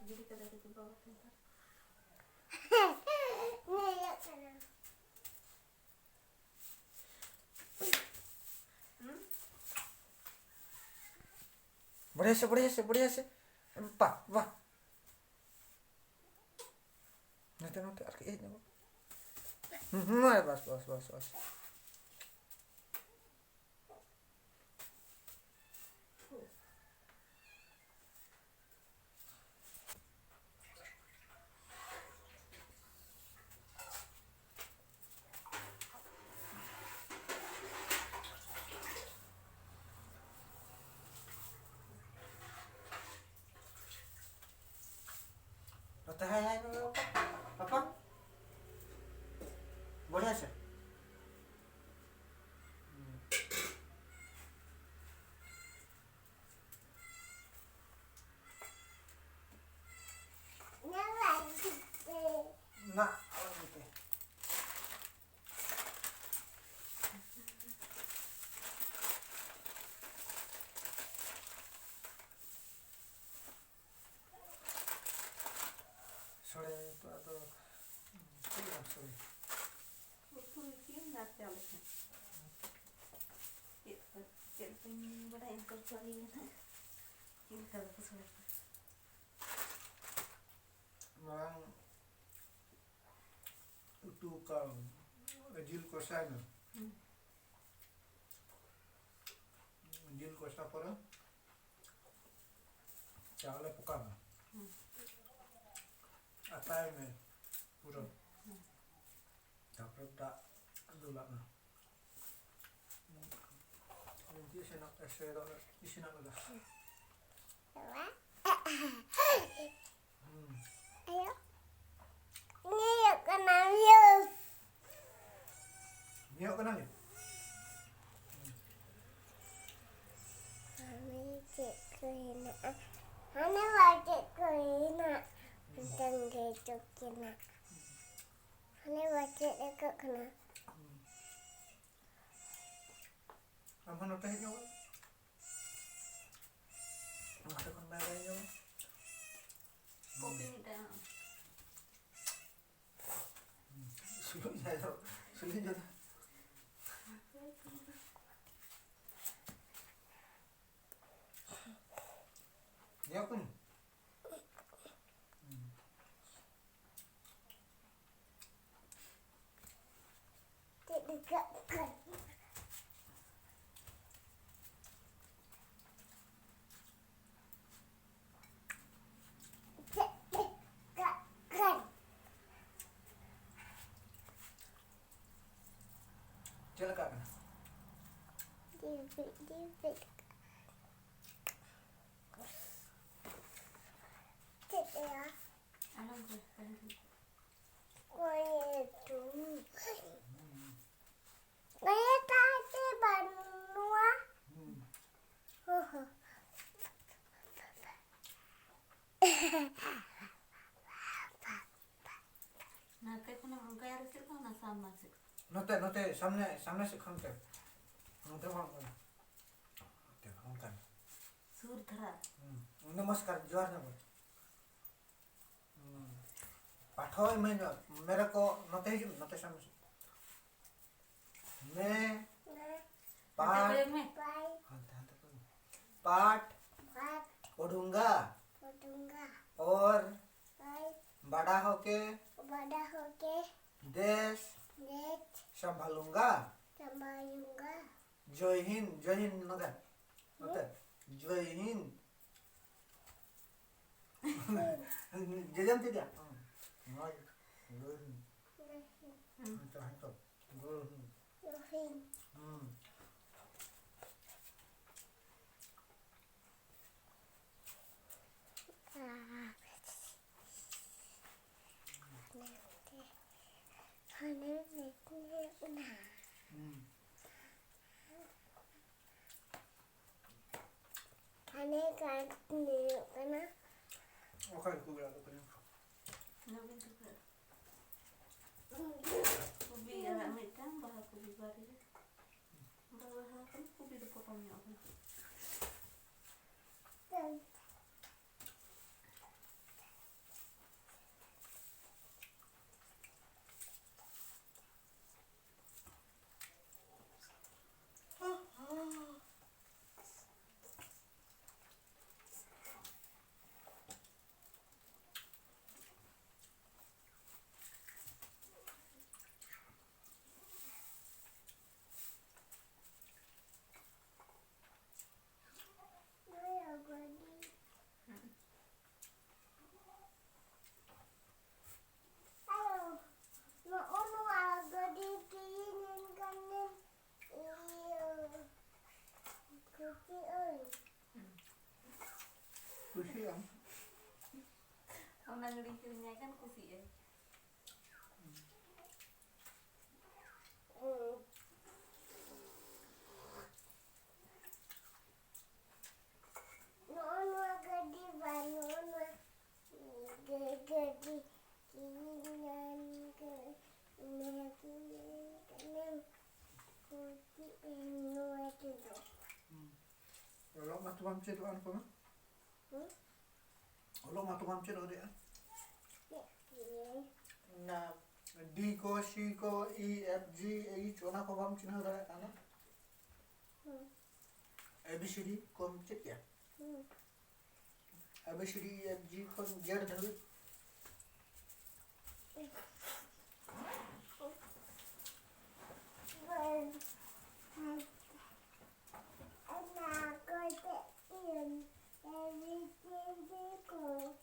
jadi kada di bawah ntar. बढ़िया से वाह वाह nanti bas hai apa बढ़िया से ना सोडे तो आता सोडे Orang itu kalau jil kosa na jil kosa pora चावल पकाना आता है मैं पूरा taplok tak dulak na nanti saya nak isi nak ada ayo nyok kenal yuk nyok kenal ya kami cek kena mana wajib kena tentang gitu kena mana wajib dekat kena apa nota nyok ada kon bayar nyok Kopi minta sulit jatuh ya pun dekat kan celaka kan David cek ya alam gue kue itu kue tadi banua nah kayak kena kayak harus kita nggak sama sih note सामने से खनते note वहाँ पर note वहाँ kan sur धरा नमस्कार जोहार ना पाठो में मेरे को नोते ही नोते सामने से मैं पाठ पाठ पढ़ूंगा और बड़ा होके देश संभालूंगा जय हिंद नोते जय हिंद जय जानते क्या Ane kan ni kana oke aku bilang tuh kan nabin tuh kubi anak mereka bahas kubi baru bahas kan kubi itu potongnya apa nangri kirinya kan kusi ya. Nono gadi banana gadi kinan ke kanan kuti eno itu. Lo matu mamcet kan apa? Lo matu mamcet ada ya? Nah, D ko C ko E F G H ona ko mamcet ada kan? ABCD ko mamcet ya? ABCD E F G ko jar dulu. Anak ko te in everything ko